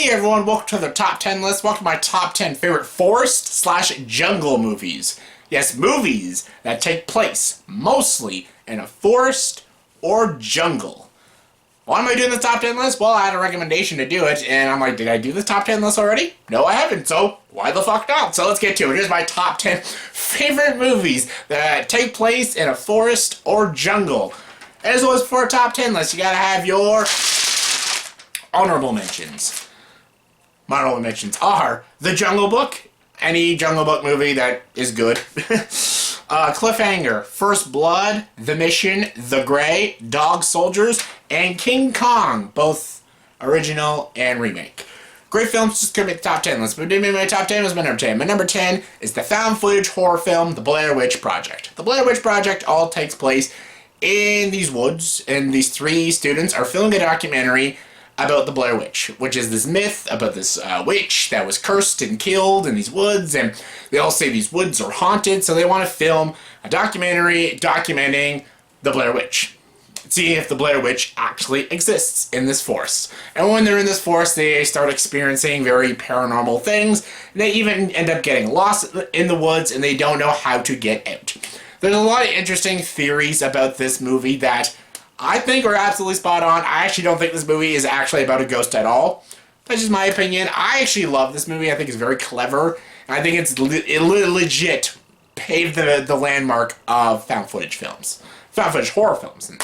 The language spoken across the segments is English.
Hey everyone, welcome to the top 10 list. Welcome to my top 10 favorite forest/jungle movies. Yes, movies that take place mostly in a forest or jungle. Why am I doing the top 10 list? Well, I had a recommendation to do it, and I'm like, did I do the top 10 list already? No, I haven't, so why the fuck not? So let's get to it. Here's my top 10 favorite movies that take place in a forest or jungle. As always, for a top 10 list, you gotta have your honorable mentions. My honorable mentions are The Jungle Book, any Jungle Book movie that is good. Cliffhanger, First Blood, The Mission, The Grey, Dog Soldiers, and King Kong, both original and remake. Great films, just couldn't make the top 10 list, but didn't make my top 10, was my number 10. My number 10 is the found footage horror film, The Blair Witch Project. The Blair Witch Project all takes place in these woods, and these three students are filming a documentary about the Blair Witch, which is this myth about this witch that was cursed and killed in these woods, and they all say these woods are haunted, so they want to film a documentary documenting the Blair Witch. See if the Blair Witch actually exists in this forest. And when they're in this forest, they start experiencing very paranormal things, and they even end up getting lost in the woods, and they don't know how to get out. There's a lot of interesting theories about this movie that I think are absolutely spot on. I actually don't think this movie is actually about a ghost at all. That's just my opinion. I actually love this movie. I think it's very clever. And I think it legit paved the landmark of found footage films. Found footage horror films. And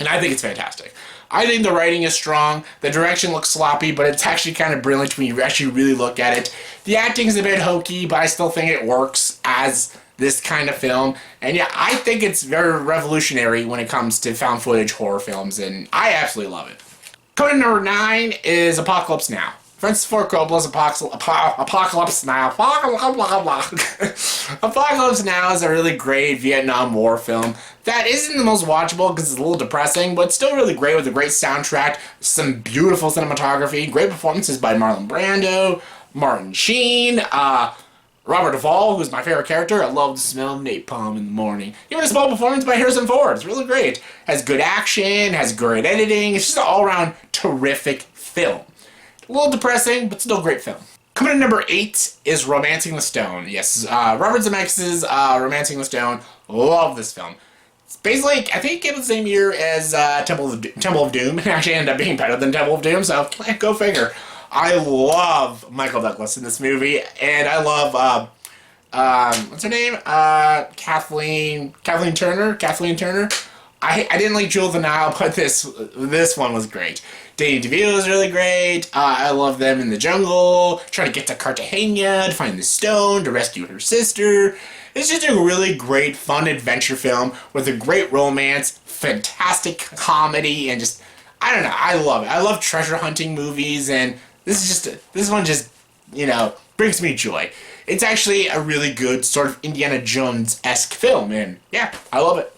I think it's fantastic. I think the writing is strong. The direction looks sloppy, but it's actually kind of brilliant when you actually really look at it. The acting is a bit hokey, but I still think it works as this kind of film. And yeah, I think it's very revolutionary when it comes to found footage horror films, and I absolutely love it. Coming in number 9 is Apocalypse Now. Francis Ford Coppola's Apocalypse Now. Apocalypse Now is a really great Vietnam War film that isn't the most watchable because it's a little depressing, but still really great with a great soundtrack, some beautiful cinematography, great performances by Marlon Brando, Martin Sheen, Robert Duvall, who's my favorite character. I love the smell of napalm in the morning. Even a small performance by Harrison Ford. It's really great. Has good action, has great editing. It's just an all-around terrific film. A little depressing, but still a great film. Coming in number 8 is Romancing the Stone. Yes, Robert Zemeckis' Romancing the Stone. Love this film. It's basically, I think it came out the same year as Temple of Doom. It actually ended up being better than Temple of Doom, so go figure. I love Michael Douglas in this movie, and I love, what's her name? Kathleen Turner. I didn't like Jewel of the Nile, but this one was great. Danny DeVito is really great. I love them in the jungle, trying to get to Cartagena to find the stone, to rescue her sister. It's just a really great, fun adventure film with a great romance, fantastic comedy, and just, I don't know, I love it. I love treasure hunting movies, and this one just, brings me joy. It's actually a really good sort of Indiana Jones-esque film, and yeah, I love it.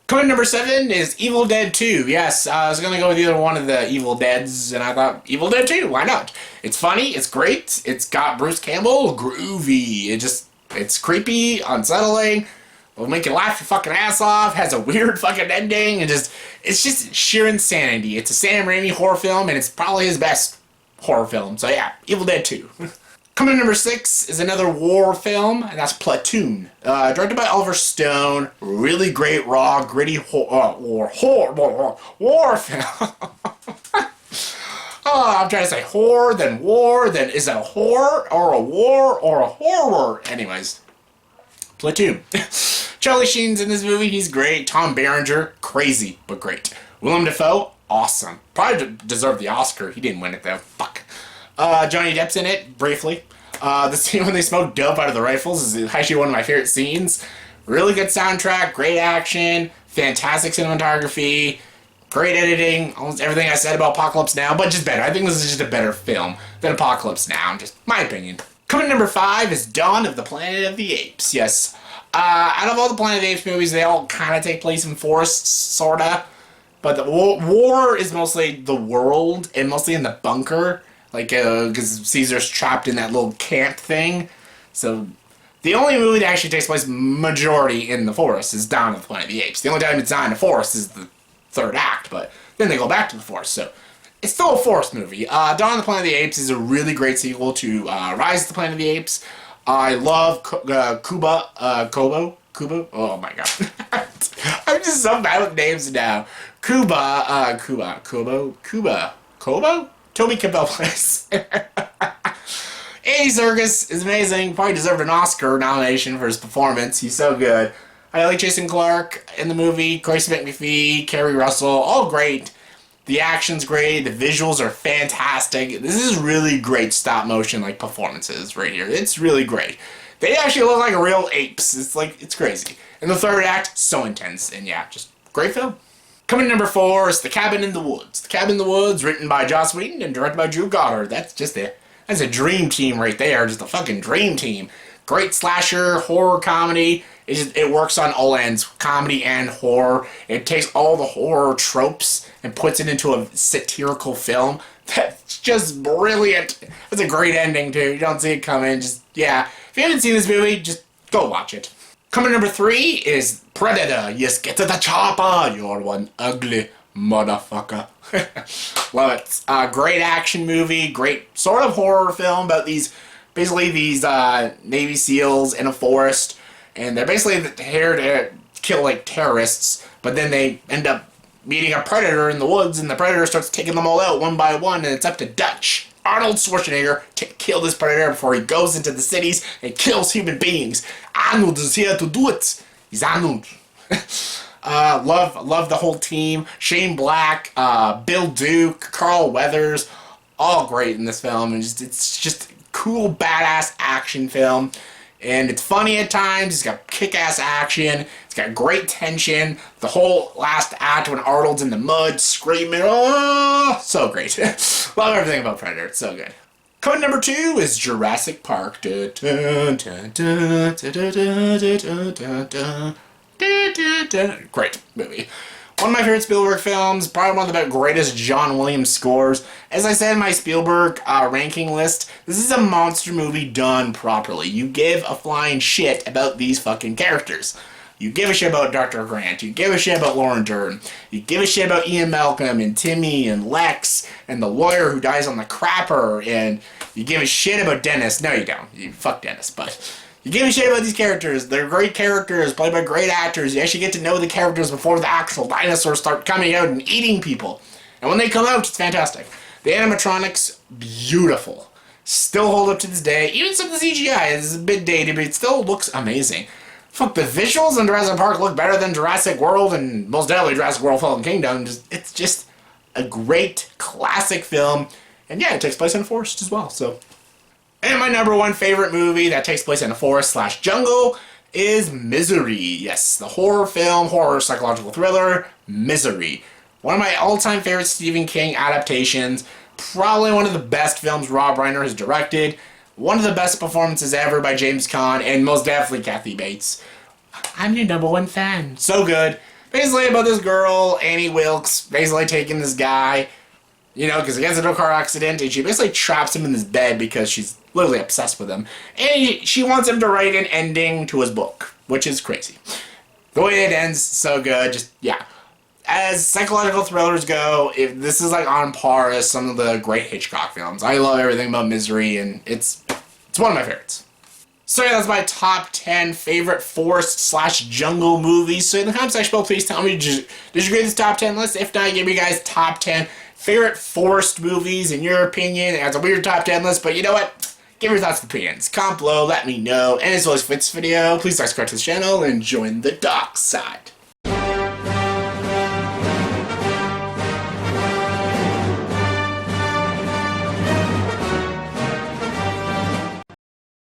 Coming in number 7 is Evil Dead 2. Yes, I was going to go with either one of the Evil Deads, and I thought, Evil Dead 2, why not? It's funny, it's great, it's got Bruce Campbell, groovy, it's creepy, unsettling, will make you laugh your fucking ass off, has a weird fucking ending, and it's just sheer insanity. It's a Sam Raimi horror film, and it's probably his best horror film. So yeah, Evil Dead 2. Coming in number 6 is another war film, and that's Platoon. Directed by Oliver Stone. Really great, raw, gritty war film. I'm trying to say whore, then war, then is it a whore, or a war, or a horror? Anyways, Platoon. Charlie Sheen's in this movie. He's great. Tom Berenger, crazy, but great. Willem Dafoe, awesome. Probably deserved the Oscar. He didn't win it, though. Fuck. Johnny Depp's in it, briefly. The scene when they smoke dope out of the rifles is actually one of my favorite scenes. Really good soundtrack, great action, fantastic cinematography, great editing, almost everything I said about Apocalypse Now, but just better. I think this is just a better film than Apocalypse Now, just my opinion. Coming in number 5 is Dawn of the Planet of the Apes. Yes. Out of all the Planet of the Apes movies, they all kind of take place in forests, sorta. But the war is mostly the world, and mostly in the bunker. Like, because Caesar's trapped in that little camp thing. So, the only movie that actually takes place majority in the forest is Dawn of the Planet of the Apes. The only time it's not in the forest is the third act, but then they go back to the forest. So, It's still a forest movie. Dawn of the Planet of the Apes is a really great sequel to Rise of the Planet of the Apes. I love Kubo. Oh my god, I'm just so bad with names now. Kobo. Toby Campbell plays. Andy Serkis is amazing. Probably deserved an Oscar nomination for his performance. He's so good. I like Jason Clarke in the movie. Grace McPhee, Kerry Russell, all great. The action's great. The visuals are fantastic. This is really great stop motion like performances right here. It's really great. They actually look like real apes. It's crazy. And the third act, so intense. And yeah, just great film. Coming in number 4 is The Cabin in the Woods. The Cabin in the Woods, written by Joss Whedon and directed by Drew Goddard. That's a dream team right there. Just a fucking dream team. Great slasher, horror comedy. It works on all ends, comedy and horror. It takes all the horror tropes and puts it into a satirical film. That's just brilliant. It's a great ending too. You don't see it coming. Yeah. If you haven't seen this movie, just go watch it. Coming number 3 is Predator. Yes, get to the chopper. You're one ugly motherfucker. Love it. Great action movie. Great sort of horror film about these Navy SEALs in a forest. And they're basically here to kill like terrorists. But then they end up meeting a predator in the woods. And the predator starts taking them all out one by one. And it's up to Dutch Arnold Schwarzenegger to kill this predator before he goes into the cities and kills human beings. Arnold is here to do it. He's Arnold. Love the whole team. Shane Black, Bill Duke, Carl Weathers, all great in this film. And it's just a cool, badass action film. And it's funny at times. It's got kick-ass action. It's got great tension. The whole last act when Arnold's in the mud screaming, oh, so great. Love everything about Predator. It's so good. Coming number 2 is Jurassic Park. Great movie. One of my favorite Spielberg films, probably one of the greatest John Williams scores. As I said in my Spielberg ranking list, this is a monster movie done properly. You give a flying shit about these fucking characters. You give a shit about Dr. Grant. You give a shit about Lauren Dern. You give a shit about Ian Malcolm and Timmy and Lex and the lawyer who dies on the crapper. And you give a shit about Dennis. No, you don't. You fuck Dennis, but... You give a shit about these characters. They're great characters, played by great actors. You actually get to know the characters before the actual dinosaurs start coming out and eating people. And when they come out, it's fantastic. The animatronics, beautiful. Still hold up to this day. Even some of the CGI is a bit dated, but it still looks amazing. Fuck, the visuals in Jurassic Park look better than Jurassic World and most definitely Jurassic World Fallen Kingdom. It's just a great classic film. And yeah, it takes place in a forest as well, so... And my number 1 favorite movie that takes place in a forest/jungle is Misery. Yes, the horror psychological thriller, Misery. One of my all-time favorite Stephen King adaptations. Probably one of the best films Rob Reiner has directed. One of the best performances ever by James Caan, and most definitely Kathy Bates. I'm your number 1 fan. So good. Basically about this girl, Annie Wilkes, basically taking this guy, because he gets into a car accident, and she basically traps him in this bed because she's literally obsessed with him. And she wants him to write an ending to his book, which is crazy. The way it ends, so good. As psychological thrillers go, this is on par as some of the great Hitchcock films. I love everything about Misery, and it's one of my favorites. So yeah, that's my top 10 favorite forest/jungle movies. So in the comment section below, please tell me, did you agree with this top 10 list? If not, give me guys top 10 favorite forest movies in your opinion. It's a weird top 10 list, but you know what? Give your thoughts and opinions. Comment below, let me know. And as always for this video, please subscribe to the channel and join the dark side.